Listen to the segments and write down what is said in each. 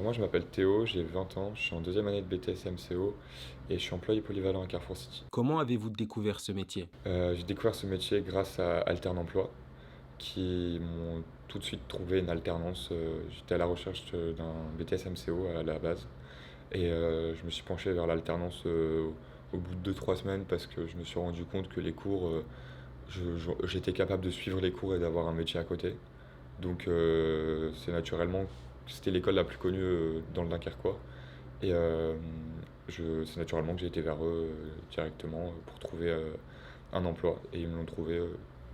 moi je m'appelle Théo, j'ai 20 ans, je suis en deuxième année de BTS MCO et je suis employé polyvalent à Carrefour City. Comment avez-vous découvert ce métier? J'ai découvert ce métier grâce à Alterne Emploi qui m'ont tout de suite trouvé une alternance. J'étais à la recherche d'un BTS MCO à la base et je me suis penché vers l'alternance au bout de 2 3 semaines parce que je me suis rendu compte que les cours, j'étais capable de suivre les cours et d'avoir un métier à côté. Donc c'était l'école la plus connue dans le Dunkerquois. Et c'est naturellement que j'ai été vers eux directement pour trouver un emploi. Et ils me l'ont trouvé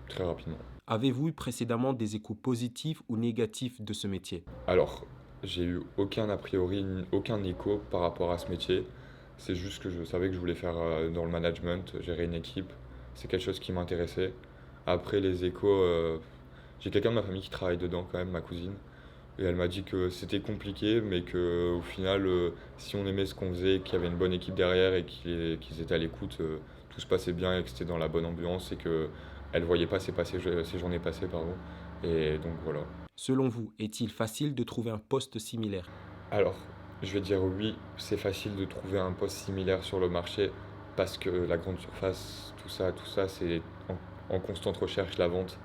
très rapidement. Avez-vous eu précédemment des échos positifs ou négatifs de ce métier? Alors, j'ai eu aucun a priori, aucun écho par rapport à ce métier. C'est juste que je savais que je voulais faire dans le management, gérer une équipe. C'est quelque chose qui m'intéressait. Après, les échos, j'ai quelqu'un de ma famille qui travaille dedans quand même, ma cousine. Et elle m'a dit que c'était compliqué, mais que au final, si on aimait ce qu'on faisait, qu'il y avait une bonne équipe derrière et qu'ils étaient à l'écoute, tout se passait bien et que c'était dans la bonne ambiance et que elle voyait pas ces journées passées, pardon. Et donc voilà. Selon vous, est-il facile de trouver un poste similaire? Alors, je vais dire oui, c'est facile de trouver un poste similaire sur le marché parce que la grande surface, tout ça, c'est en constante recherche, la vente,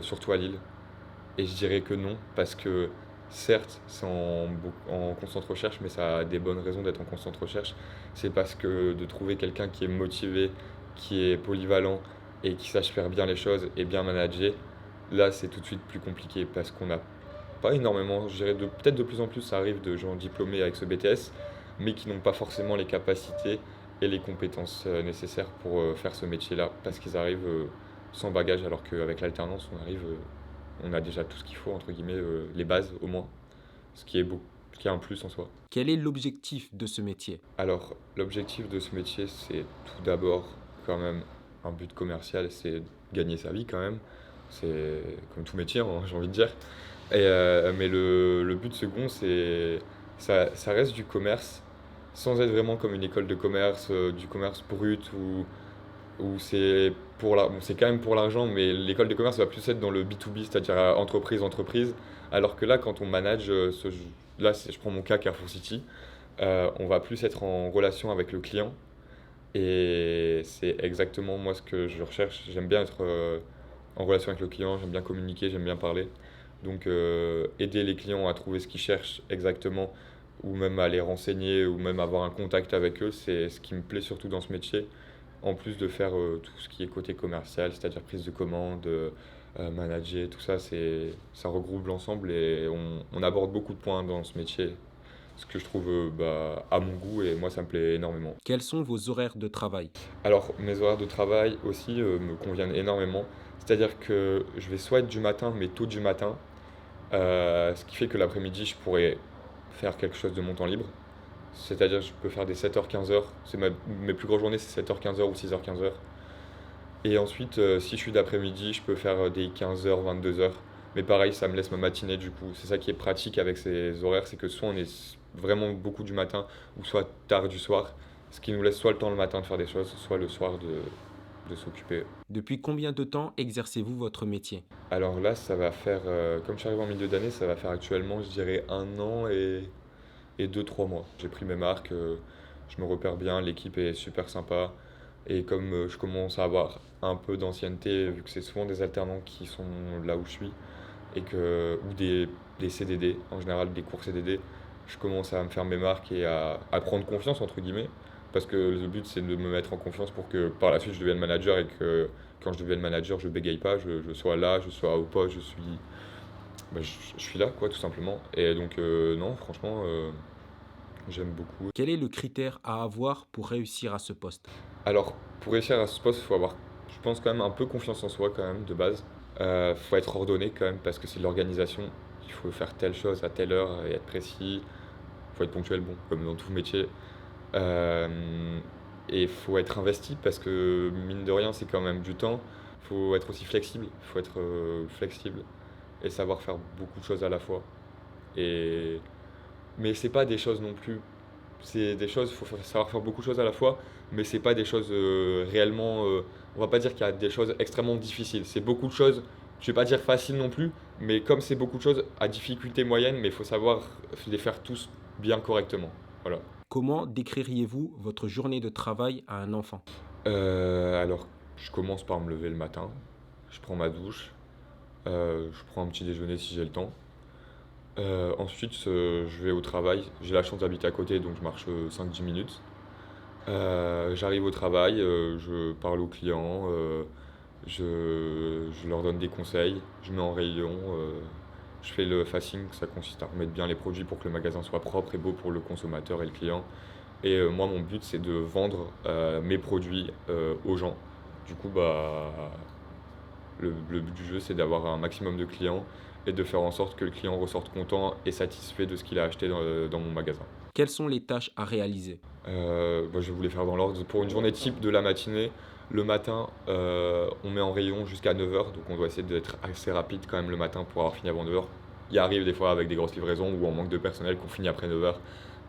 surtout à Lille. Et je dirais que non, parce que certes, c'est en constante recherche, mais ça a des bonnes raisons d'être en constante recherche. C'est parce que de trouver quelqu'un qui est motivé, qui est polyvalent et qui sache faire bien les choses et bien manager, là c'est tout de suite plus compliqué parce qu'on n'a pas énormément, je dirais peut-être de plus en plus ça arrive de gens diplômés avec ce BTS, mais qui n'ont pas forcément les capacités et les compétences nécessaires pour faire ce métier-là, parce qu'ils arrivent sans bagage, alors qu'avec l'alternance, on a déjà tout ce qu'il faut, entre guillemets, les bases au moins, ce qui est beau, ce qui est un plus en soi. Quel est l'objectif de ce métier? Alors, l'objectif de ce métier, c'est tout d'abord quand même un but commercial, c'est gagner sa vie quand même. C'est comme tout métier, hein, j'ai envie de dire. Mais le but second, ça reste du commerce, sans être vraiment comme une école de commerce, du commerce brut où bon, c'est quand même pour l'argent, mais l'école de commerce va plus être dans le B2B, c'est-à-dire entreprise. Alors que là, quand on manage, là, je prends mon cas Carrefour City, on va plus être en relation avec le client. Et c'est exactement moi ce que je recherche. J'aime bien être en relation avec le client, j'aime bien communiquer, j'aime bien parler. Donc aider les clients à trouver ce qu'ils cherchent exactement, ou même à les renseigner, ou même avoir un contact avec eux, c'est ce qui me plaît surtout dans ce métier. En plus de faire tout ce qui est côté commercial, c'est-à-dire prise de commande, manager, tout ça, ça regroupe l'ensemble et on aborde beaucoup de points dans ce métier. Ce que je trouve à mon goût et moi ça me plaît énormément. Quels sont vos horaires de travail? Alors mes horaires de travail aussi me conviennent énormément. C'est-à-dire que je vais soit être du matin, mais tôt du matin, ce qui fait que l'après-midi je pourrais faire quelque chose de mon temps libre. C'est-à-dire que je peux faire des 7h-15h. Mes plus grosses journées, c'est 7h-15h ou 6h-15h. Et ensuite, si je suis d'après-midi, je peux faire des 15h, 22h. Mais pareil, ça me laisse ma matinée du coup. C'est ça qui est pratique avec ces horaires, c'est que soit on est vraiment beaucoup du matin, ou soit tard du soir. Ce qui nous laisse soit le temps le matin de faire des choses, soit le soir de s'occuper. Depuis combien de temps exercez-vous votre métier? Alors là, ça va faire, comme je suis arrivé en milieu d'année, ça va faire actuellement, je dirais, 1 an et 2 3 mois. J'ai pris mes marques, je me repère bien, l'équipe est super sympa. Et comme je commence à avoir un peu d'ancienneté, vu que c'est souvent des alternants qui sont là où je suis, ou des CDD, en général des cours CDD, je commence à me faire mes marques et à prendre confiance, entre guillemets. Parce que le but, c'est de me mettre en confiance pour que par la suite, je devienne manager et que quand je devienne manager, je bégaye pas, je sois là, je sois au poste, je suis là, quoi, tout simplement. Et donc, non, franchement, j'aime beaucoup. Quel est le critère à avoir pour réussir à ce poste? Alors, pour réussir à ce poste, il faut avoir, je pense, quand même un peu confiance en soi, quand même, de base. Faut être ordonné, quand même, parce que c'est de l'organisation. Il faut faire telle chose à telle heure et être précis. Faut être ponctuel, bon, comme dans tout métier. Euh, et il faut être investi, parce que, mine de rien, c'est quand même du temps. Il faut être aussi flexible. Il faut être flexible et savoir faire beaucoup de choses à la fois. Et mais c'est pas des choses non plus. C'est des choses, il faut savoir faire beaucoup de choses à la fois, mais c'est pas des choses réellement. On va pas dire qu'il y a des choses extrêmement difficiles. C'est beaucoup de choses, je vais pas dire faciles non plus, Mais comme c'est beaucoup de choses à difficulté moyenne, mais il faut savoir les faire tous bien correctement. Voilà. Comment décririez-vous votre journée de travail à un enfant? Alors, je commence par me lever le matin, je prends ma douche, je prends un petit déjeuner si j'ai le temps. Ensuite, je vais au travail. J'ai la chance d'habiter à côté, donc je marche 5-10 minutes. J'arrive au travail, je parle aux clients, je leur donne des conseils, je mets en rayon, je fais le facing, ça consiste à remettre bien les produits pour que le magasin soit propre et beau pour le consommateur et le client. Et moi, mon but, c'est de vendre mes produits aux gens. Du coup, le but du jeu, c'est d'avoir un maximum de clients et de faire en sorte que le client ressorte content et satisfait de ce qu'il a acheté dans mon magasin. Quelles sont les tâches à réaliser? Je vais vous les faire dans l'ordre. Pour une journée type de la matinée, le matin, on met en rayon jusqu'à 9 heures, donc on doit essayer d'être assez rapide quand même le matin pour avoir fini avant 9 heures. Il arrive des fois avec des grosses livraisons ou en manque de personnel qu'on finit après 9 heures.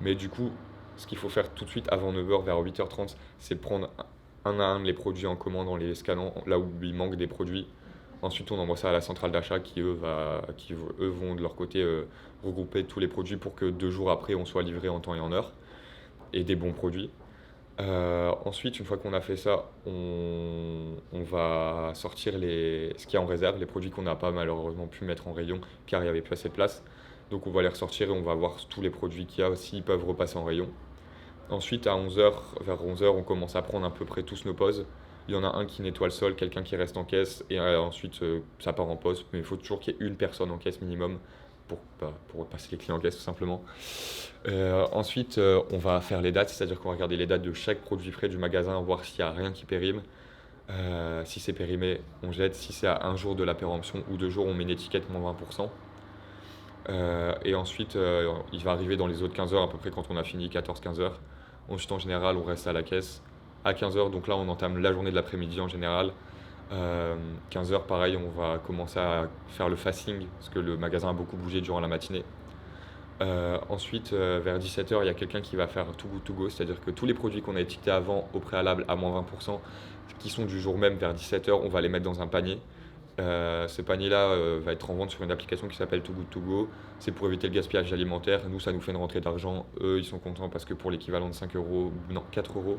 Mais du coup, ce qu'il faut faire tout de suite avant 9 heures, vers 8h30, c'est de prendre un à un les produits en commande en les scannant là où il manque des produits. Ensuite, on envoie ça à la centrale d'achat eux vont de leur côté regrouper tous les produits pour que 2 jours après, on soit livré en temps et en heure et des bons produits. Ensuite, une fois qu'on a fait ça, on va sortir ce qu'il y a en réserve, les produits qu'on n'a pas malheureusement pu mettre en rayon car il n'y avait plus assez de place. Donc on va les ressortir et on va voir tous les produits qu'il y a, s'ils peuvent repasser en rayon. Ensuite, à 11 heures, vers 11 heures, on commence à prendre à peu près tous nos pauses. Il y en a un qui nettoie le sol, quelqu'un qui reste en caisse, et ensuite ça part en pause. Mais il faut toujours qu'il y ait une personne en caisse minimum pour passer les clients en caisse tout simplement. Ensuite, on va faire les dates, c'est-à-dire qu'on va regarder les dates de chaque produit frais du magasin, voir s'il n'y a rien qui périme. Si c'est périmé, on jette. Si c'est à un jour de la péremption ou 2 jours, on met une étiquette moins 20%. Et ensuite, il va arriver dans les autres 15 heures, à peu près quand on a fini, 14-15 heures. Ensuite, en général, on reste à la caisse à 15 heures. Donc là, on entame la journée de l'après-midi en général. 15 heures, pareil, on va commencer à faire le fasting parce que le magasin a beaucoup bougé durant la matinée. Ensuite, vers 17 heures, il y a quelqu'un qui va faire Too Good To Go, c'est-à-dire que tous les produits qu'on a étiquetés avant au préalable à moins 20%, qui sont du jour même vers 17 heures, on va les mettre dans un panier. Ce panier-là va être en vente sur une application qui s'appelle Too Good To Go. C'est pour éviter le gaspillage alimentaire. Nous, ça nous fait une rentrée d'argent. Eux, ils sont contents parce que pour l'équivalent de 5 euros, non, 4 euros,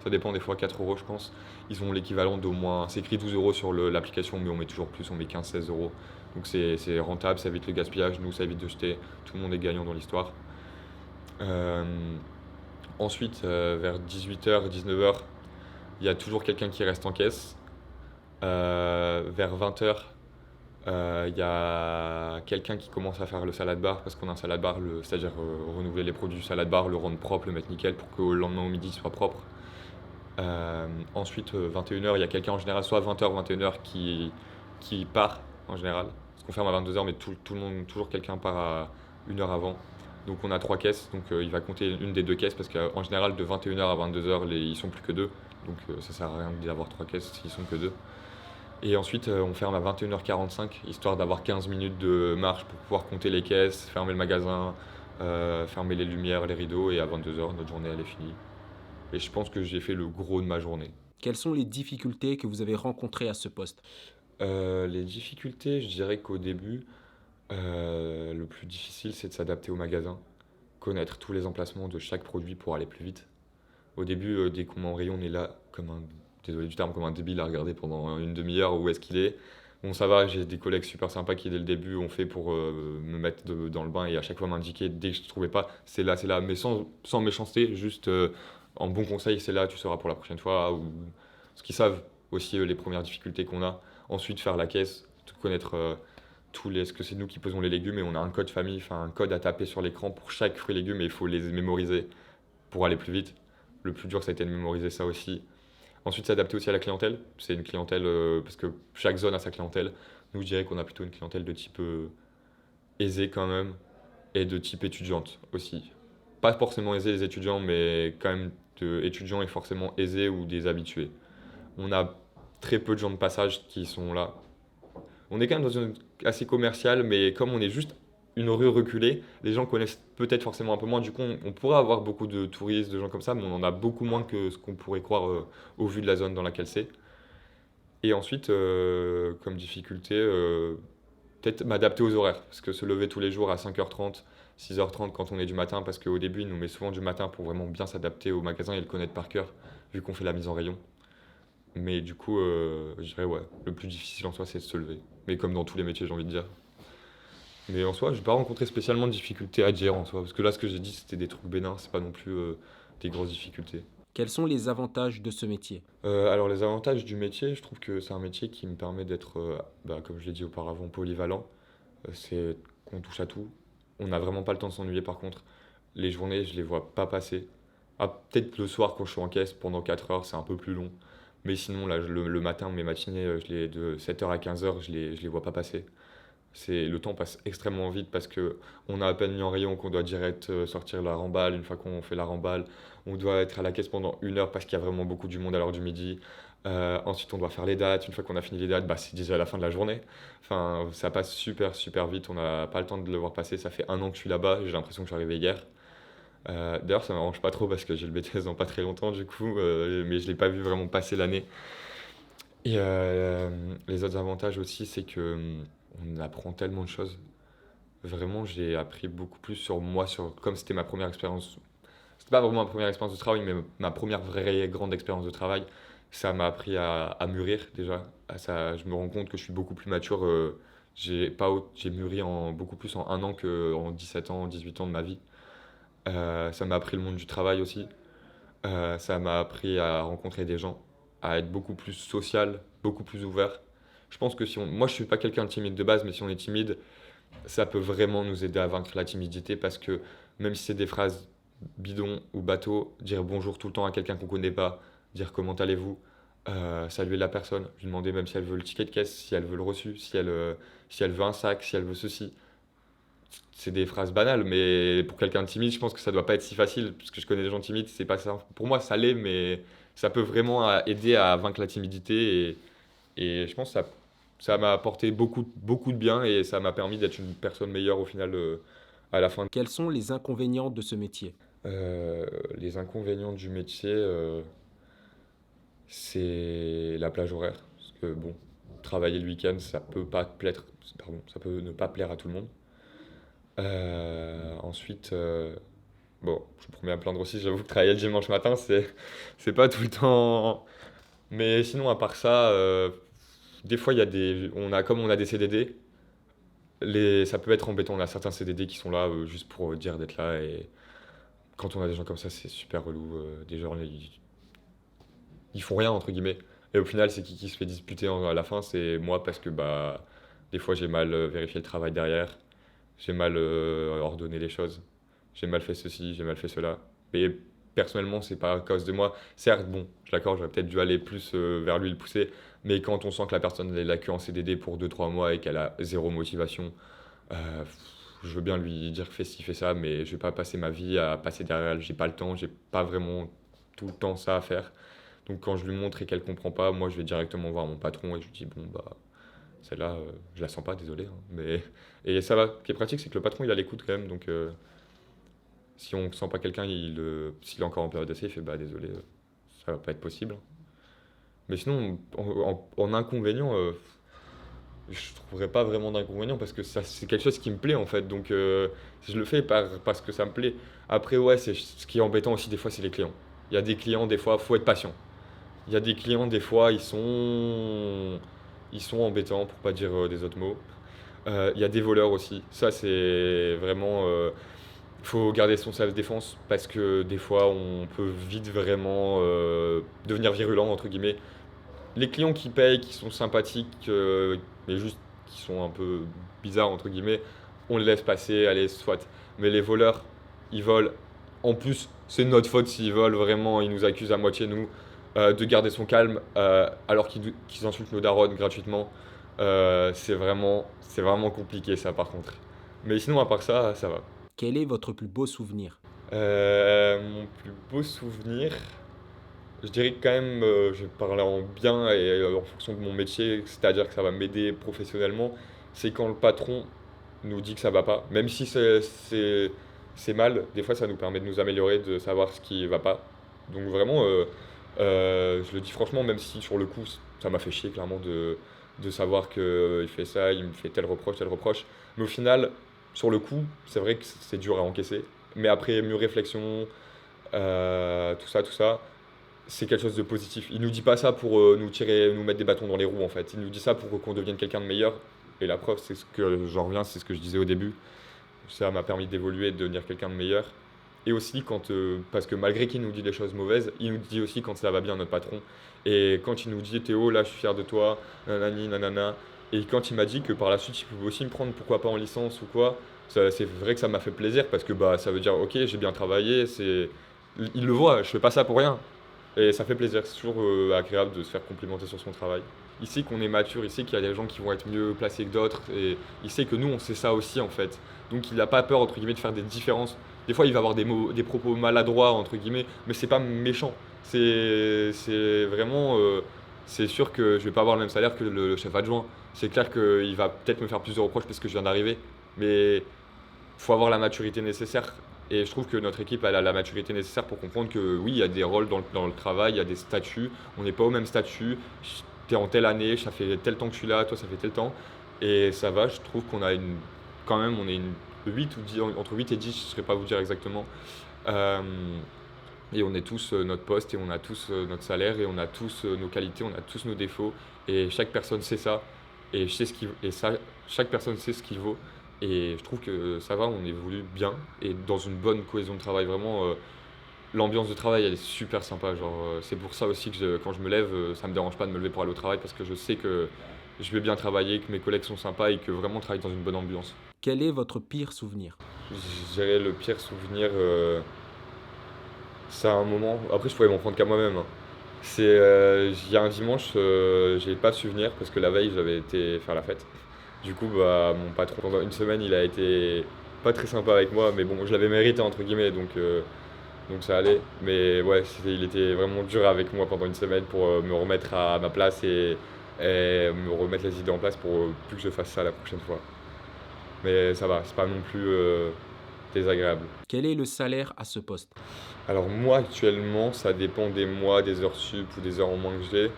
ça dépend des fois, 4 euros, je pense, ils ont l'équivalent d'au moins, c'est écrit 12 euros sur l'application, mais on met toujours plus, on met 15-16 euros. Donc c'est rentable, ça évite le gaspillage, nous, ça évite de jeter. Tout le monde est gagnant dans l'histoire. Euh, Ensuite, vers 18 h, 19 h, il y a toujours quelqu'un qui reste en caisse. Vers 20 h, il y a quelqu'un qui commence à faire le salad bar parce qu'on a un salad bar, c'est-à-dire renouveler les produits du salad bar, le rendre propre, le mettre nickel pour qu'au lendemain au midi il soit propre. Ensuite, 21 h, il y a quelqu'un en général, soit 20 h, 21 h qui part en général. Parce qu'on ferme à 22 h, mais tout le monde, toujours quelqu'un part à 1 heure avant. Donc on a 3 caisses, donc il va compter une des 2 caisses parce qu'en général de 21 h à 22 h, ils sont plus que 2. Donc ça sert à rien d'avoir 3 caisses s'ils sont que 2. Et ensuite, on ferme à 21 h 45, histoire d'avoir 15 minutes de marche pour pouvoir compter les caisses, fermer le magasin, fermer les lumières, les rideaux, et à 22 h, notre journée, elle est finie. Et je pense que j'ai fait le gros de ma journée. Quelles sont les difficultés que vous avez rencontrées à ce poste? Les difficultés, je dirais qu'au début, le plus difficile, c'est de s'adapter au magasin, connaître tous les emplacements de chaque produit pour aller plus vite. Au début, dès qu'on met en rayon, on est là désolé du terme, comme un débile à regarder pendant une demi-heure où est-ce qu'il est. Bon, ça va, j'ai des collègues super sympas qui, dès le début, ont fait pour me mettre dans le bain et à chaque fois m'indiquer dès que je ne trouvais pas, c'est là, mais sans méchanceté, juste en bon conseil, c'est là, tu sauras pour la prochaine fois. Ou ce qu'ils savent aussi, les premières difficultés qu'on a. Ensuite, faire la caisse, connaître parce que c'est nous qui pesons les légumes et on a un code famille, enfin un code à taper sur l'écran pour chaque fruit et légume et il faut les mémoriser pour aller plus vite. Le plus dur, ça a été de mémoriser ça aussi. Ensuite, s'adapter aussi à la clientèle. C'est une clientèle, parce que chaque zone a sa clientèle. Nous, je dirais qu'on a plutôt une clientèle de type aisée quand même, et de type étudiante aussi. Pas forcément aisés les étudiants, mais quand même étudiants et forcément aisés ou des habitués. On a très peu de gens de passage qui sont là. On est quand même dans une assez commerciale, mais comme on est juste une rue reculée, les gens connaissent peut-être forcément un peu moins. Du coup, on pourrait avoir beaucoup de touristes, de gens comme ça, mais on en a beaucoup moins que ce qu'on pourrait croire au vu de la zone dans laquelle c'est. Et ensuite, comme difficulté, peut-être m'adapter aux horaires, parce que se lever tous les jours à 5h30, 6h30 quand on est du matin, parce qu'au début, il nous met souvent du matin pour vraiment bien s'adapter au magasin et le connaître par cœur, vu qu'on fait la mise en rayon. Mais du coup, je dirais, ouais, le plus difficile en soi, c'est de se lever. Mais comme dans tous les métiers, j'ai envie de dire. Mais en soi, je n'ai pas rencontré spécialement de difficultés à gérer en soi, parce que là, ce que j'ai dit, c'était des trucs bénins, c'est pas non plus des grosses difficultés. Quels sont les avantages de ce métier? Alors les avantages du métier, je trouve que c'est un métier qui me permet d'être, comme je l'ai dit auparavant, polyvalent. C'est qu'on touche à tout. On n'a vraiment pas le temps de s'ennuyer par contre. Les journées, je les vois pas passer. Ah, peut-être le soir quand je suis en caisse pendant 4 heures, c'est un peu plus long. Mais sinon, là, le matin, mes matinées, je les, de 7h à 15h, je les vois pas passer. Le temps passe extrêmement vite parce que on a à peine mis en rayon qu'on doit direct sortir la remballe. Une fois qu'on fait la remballe, on doit être à la caisse pendant 1 heure parce qu'il y a vraiment beaucoup du monde à l'heure du midi. Ensuite, on doit faire les dates. Une fois qu'on a fini les dates, bah, c'est déjà la fin de la journée. Enfin, ça passe super, super vite. On n'a pas le temps de le voir passer. Ça fait 1 an que je suis là-bas. J'ai l'impression que je suis arrivé hier. D'ailleurs, ça m'arrange pas trop parce que j'ai le BTS dans pas très longtemps, du coup, mais je l'ai pas vu vraiment passer l'année. Et les autres avantages aussi, c'est que on apprend tellement de choses. Vraiment, j'ai appris beaucoup plus sur moi, comme c'était ma première expérience. C'était pas vraiment ma première expérience de travail, mais ma première vraie grande expérience de travail. Ça m'a appris à mûrir déjà. Je me rends compte que je suis beaucoup plus mature. J'ai mûri beaucoup plus en 1 an qu'en 17 ans, 18 ans de ma vie. Ça m'a appris le monde du travail aussi. Ça m'a appris à rencontrer des gens, à être beaucoup plus social, beaucoup plus ouvert. Je pense que moi je suis pas quelqu'un de timide de base, mais si on est timide, ça peut vraiment nous aider à vaincre la timidité parce que même si c'est des phrases bidons ou bateaux, dire bonjour tout le temps à quelqu'un qu'on connaît pas, dire comment allez-vous, saluer la personne, lui demander même si elle veut le ticket de caisse, si elle veut le reçu, si elle veut un sac, si elle veut ceci. C'est des phrases banales, mais pour quelqu'un de timide, je pense que ça doit pas être si facile, parce que je connais des gens timides, c'est pas ça. Pour moi, ça l'est, mais ça peut vraiment aider à vaincre la timidité, et je pense que ça m'a apporté beaucoup, beaucoup de bien, et ça m'a permis d'être une personne meilleure au final, à la fin. Quels sont les inconvénients de ce métier? Les inconvénients du métier, c'est la plage horaire, parce que bon, travailler le week-end, ça peut pas plaire, pardon, ça peut ne pas plaire à tout le monde. Ensuite, bon, je me promets à me plaindre aussi, j'avoue que travailler le dimanche matin, c'est pas tout le temps. Mais sinon, à part ça, des fois, comme on a des CDD, ça peut être embêtant. On a certains CDD qui sont là juste pour dire d'être là. Et quand on a des gens comme ça, c'est super relou. Des gens, ils font rien, entre guillemets. Et au final, c'est qui se fait disputer à la fin? C'est moi parce que bah, des fois, j'ai mal vérifié le travail derrière. J'ai mal ordonné les choses. J'ai mal fait ceci, j'ai mal fait cela. Mais personnellement, c'est pas à cause de moi. Certes, bon, je l'accorde, j'aurais peut-être dû aller plus vers lui le pousser. Mais quand on sent que la personne elle a que en CDD pour 2 3 mois et qu'elle a zéro motivation, euh, je veux bien lui dire fais ci, fais ça, mais je vais pas passer ma vie à passer derrière elle. J'ai pas le temps, j'ai pas vraiment tout le temps ça à faire. Donc quand je lui montre et qu'elle comprend pas, moi je vais directement voir mon patron et je lui dis bon bah celle-là, je la sens pas, désolé, hein, mais et ça va. Ce qui est pratique, c'est que le patron il a l'écoute quand même, donc si on sent pas quelqu'un, s'il est encore en période d'essai, il fait bah désolé, ça va pas être possible. Mais sinon, en inconvénient, je trouverais pas vraiment d'inconvénient parce que ça c'est quelque chose qui me plaît en fait, donc je le fais parce que ça me plaît. Après ouais, ce qui est embêtant aussi des fois, c'est les clients. Il y a des clients des fois, faut être patient. Il y a des clients des fois, ils sont embêtants pour pas dire des autres mots. Il y a des voleurs aussi. Ça, c'est vraiment. Il faut garder son self-défense parce que des fois, on peut vite vraiment devenir virulent, entre guillemets. Les clients qui payent, qui sont sympathiques, mais juste qui sont un peu bizarres, entre guillemets, on les laisse passer, allez, soit. Mais les voleurs, ils volent. En plus, c'est notre faute s'ils volent vraiment, ils nous accusent à moitié, nous, de garder son calme, alors qu'ils insultent nos darons gratuitement. C'est vraiment compliqué, ça, par contre. Mais sinon, à part ça, ça va. Quel est votre plus beau souvenir? Mon plus beau souvenir, je dirais que quand même, je vais parler en bien et en fonction de mon métier, c'est-à-dire que ça va m'aider professionnellement, c'est quand le patron nous dit que ça va pas. Même si c'est mal, des fois ça nous permet de nous améliorer, de savoir ce qui va pas. Donc vraiment, je le dis franchement, même si sur le coup ça m'a fait chier clairement de savoir qu'il fait ça, il me fait tel reproche, tel reproche. Mais au final, sur le coup, c'est vrai que c'est dur à encaisser. Mais après mûre réflexion, tout ça, c'est quelque chose de positif. Il nous dit pas ça pour nous tirer, nous mettre des bâtons dans les roues en fait. Il nous dit ça pour qu'on devienne quelqu'un de meilleur. Et la preuve, c'est ce que j'en reviens, c'est ce que je disais au début. Ça m'a permis d'évoluer et de devenir quelqu'un de meilleur. Et aussi parce que malgré qu'il nous dit des choses mauvaises, il nous dit aussi quand ça va bien, notre patron. Et quand il nous dit Théo, là je suis fier de toi, nanani, nanana. Et quand il m'a dit que par la suite il pouvait aussi me prendre, pourquoi pas en licence ou quoi, c'est vrai que ça m'a fait plaisir parce que bah, ça veut dire ok, j'ai bien travaillé, il le voit, je fais pas ça pour rien. Et ça fait plaisir, c'est toujours agréable de se faire complimenter sur son travail. Il sait qu'on est mature, il sait qu'il y a des gens qui vont être mieux placés que d'autres, et il sait que nous, on sait ça aussi en fait. Donc il n'a pas peur, entre guillemets, de faire des différences. Des fois, il va avoir des propos maladroits, entre guillemets, mais c'est pas méchant. C'est vraiment... c'est sûr que je vais pas avoir le même salaire que le chef adjoint. C'est clair qu'il va peut-être me faire plus de reproches parce que je viens d'arriver, mais il faut avoir la maturité nécessaire. Et je trouve que notre équipe elle a la maturité nécessaire pour comprendre que oui, il y a des rôles dans le travail, il y a des statuts, on n'est pas au même statut. T'es en telle année, ça fait tel temps que je suis là, toi ça fait tel temps. Et ça va, je trouve qu'on a quand même, on est une 8 ou 10, entre 8 et 10, je ne saurais pas vous dire exactement. Euh, et on est tous notre poste et on a tous notre salaire et on a tous nos qualités, on a tous nos défauts. Et chaque personne sait ça. Et, chaque personne sait ce qu'il vaut. Et je trouve que ça va, on évolue bien et dans une bonne cohésion de travail. Vraiment, l'ambiance de travail, elle est super sympa. Genre, c'est pour ça aussi que quand je me lève, ça me dérange pas de me lever pour aller au travail parce que je sais que je vais bien travailler, que mes collègues sont sympas et que vraiment on travaille dans une bonne ambiance. Quel est votre pire souvenir? Je dirais le pire souvenir, c'est un moment. Après, je pourrais m'en prendre qu'à moi-même, hein. Il y a un dimanche, j'ai pas de souvenir parce que la veille, j'avais été faire la fête. Du coup, bah, mon patron, pendant une semaine, il a été pas très sympa avec moi, mais bon, je l'avais mérité, entre guillemets, donc ça allait. Mais ouais, il était vraiment dur avec moi pendant une semaine pour me remettre à ma place et me remettre les idées en place pour plus que je fasse ça la prochaine fois. Mais ça va, c'est pas non plus désagréable. Quel est le salaire à ce poste? Alors moi actuellement, ça dépend des mois, des heures sup ou des heures en moins que j'ai,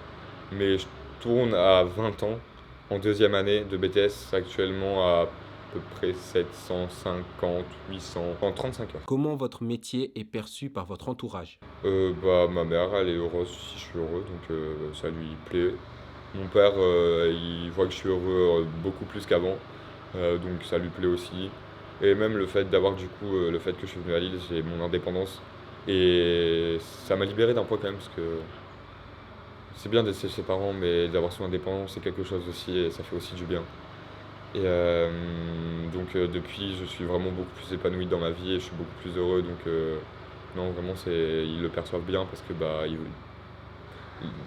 mais je tourne à 20 ans en deuxième année de BTS actuellement à peu près 750, 800, en 35 heures. Comment votre métier est perçu par votre entourage? Bah, ma mère, elle est heureuse si je suis heureux, donc ça lui plaît. Mon père, il voit que je suis heureux beaucoup plus qu'avant, donc ça lui plaît aussi. Et même le fait d'avoir du coup, le fait que je suis venu à Lille, j'ai mon indépendance. Et ça m'a libéré d'un poids quand même, parce que c'est bien d'être chez ses parents, mais d'avoir son indépendance, c'est quelque chose aussi, et ça fait aussi du bien. Et donc depuis, je suis vraiment beaucoup plus épanoui dans ma vie et je suis beaucoup plus heureux. Donc non, vraiment, ils le perçoivent bien parce que bah,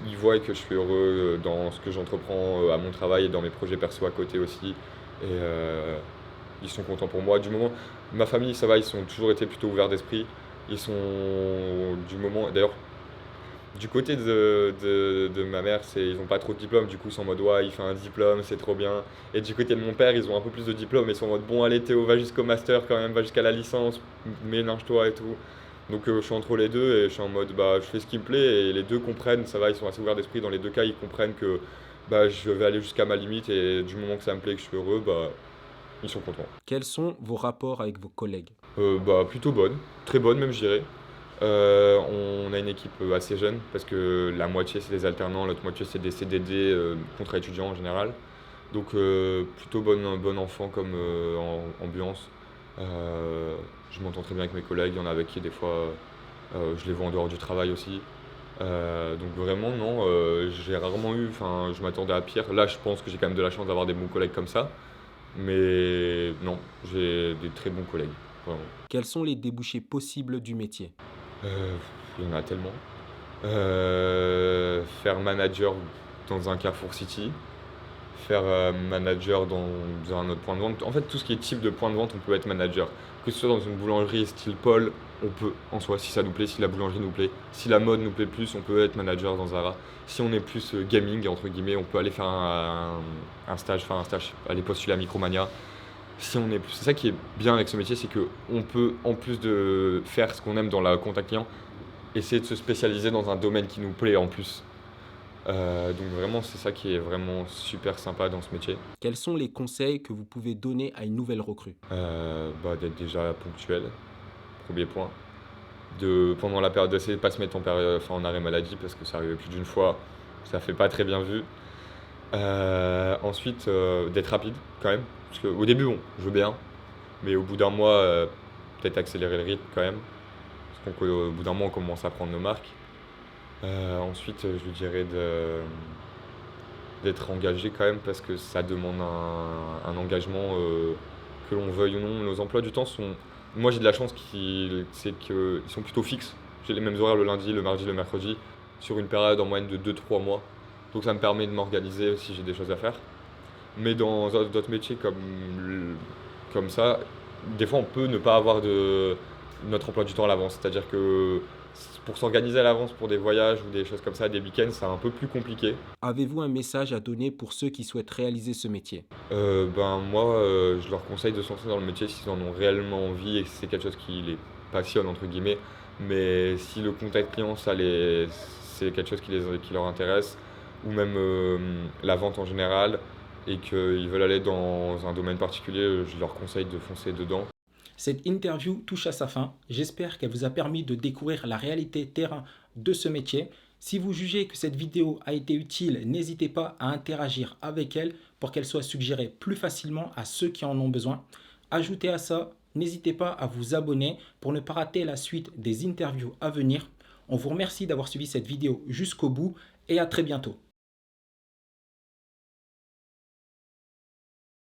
ils voient que je suis heureux dans ce que j'entreprends à mon travail et dans mes projets perso à côté aussi. Et ils sont contents pour moi. Du moment, ma famille, ça va, ils ont toujours été plutôt ouverts d'esprit. Ils sont du moment, d'ailleurs, du côté de ma mère, ils n'ont pas trop de diplômes, du coup ils sont en mode ouais, il fait un diplôme, c'est trop bien. Et du côté de mon père, ils ont un peu plus de diplômes, ils sont en mode bon, allez Théo, va jusqu'au master quand même, va jusqu'à la licence, mélange-toi et tout. Donc je suis entre les deux et je suis en mode bah je fais ce qui me plaît et les deux comprennent, ça va, ils sont assez ouverts d'esprit. Dans les deux cas, ils comprennent que bah, je vais aller jusqu'à ma limite et du moment que ça me plaît et que je suis heureux, bah ils sont contents. Quels sont vos rapports avec vos collègues? Bah plutôt bonne, très bonne même je dirais. On a une équipe assez jeune parce que la moitié c'est des alternants, l'autre moitié c'est des CDD, contrats étudiants en général. Donc plutôt bon enfant comme ambiance. Je m'entends très bien avec mes collègues, il y en a avec qui des fois je les vois en dehors du travail aussi. Donc vraiment non, j'ai rarement eu, enfin je m'attendais à pire. Là je pense que j'ai quand même de la chance d'avoir des bons collègues comme ça. Mais non, j'ai des très bons collègues, vraiment. Quels sont les débouchés possibles du métier? Il y en a tellement. Faire manager dans un Carrefour City, faire manager dans un autre point de vente. En fait, tout ce qui est type de point de vente, on peut être manager. Que ce soit dans une boulangerie style Paul, on peut en soi, si ça nous plaît, si la boulangerie nous plaît. Si la mode nous plaît plus, on peut être manager dans Zara. Si on est plus gaming, entre guillemets, on peut aller faire un stage, aller postuler à Micromania. C'est ça qui est bien avec ce métier, c'est qu'on peut, en plus de faire ce qu'on aime dans la contact client, essayer de se spécialiser dans un domaine qui nous plaît en plus. Donc vraiment, c'est ça qui est vraiment super sympa dans ce métier. Quels sont les conseils que vous pouvez donner à une nouvelle recrue? D'être déjà ponctuel, premier point. Pendant la période d'essai, pas se mettre en arrêt maladie parce que ça arrivait plus d'une fois, ça fait pas très bien vu. Ensuite, d'être rapide quand même, parce qu'au début, bon, je veux bien, mais au bout d'un mois, peut-être accélérer le rythme quand même, parce qu'au bout d'un mois, on commence à prendre nos marques. Ensuite, je lui dirais d'être engagé quand même, parce que ça demande un engagement, que l'on veuille ou non. Nos emplois du temps sont... Moi, j'ai de la chance c'est qu'ils sont plutôt fixes. J'ai les mêmes horaires le lundi, le mardi, le mercredi, sur une période en moyenne de 2 3 mois. Donc ça me permet de m'organiser si j'ai des choses à faire. Mais dans d'autres métiers comme ça, des fois on peut ne pas avoir notre emploi du temps à l'avance. C'est-à-dire que pour s'organiser à l'avance pour des voyages ou des choses comme ça, des week-ends, c'est un peu plus compliqué. Avez-vous un message à donner pour ceux qui souhaitent réaliser ce métier? Moi, je leur conseille de se lancer dans le métier s'ils en ont réellement envie et que c'est quelque chose qui les passionne, entre guillemets. Mais si le contact client, c'est quelque chose qui leur intéresse, ou même la vente en général, et qu'ils veulent aller dans un domaine particulier, je leur conseille de foncer dedans. Cette interview touche à sa fin. J'espère qu'elle vous a permis de découvrir la réalité terrain de ce métier. Si vous jugez que cette vidéo a été utile, n'hésitez pas à interagir avec elle pour qu'elle soit suggérée plus facilement à ceux qui en ont besoin. Ajoutez à ça, n'hésitez pas à vous abonner pour ne pas rater la suite des interviews à venir. On vous remercie d'avoir suivi cette vidéo jusqu'au bout et à très bientôt.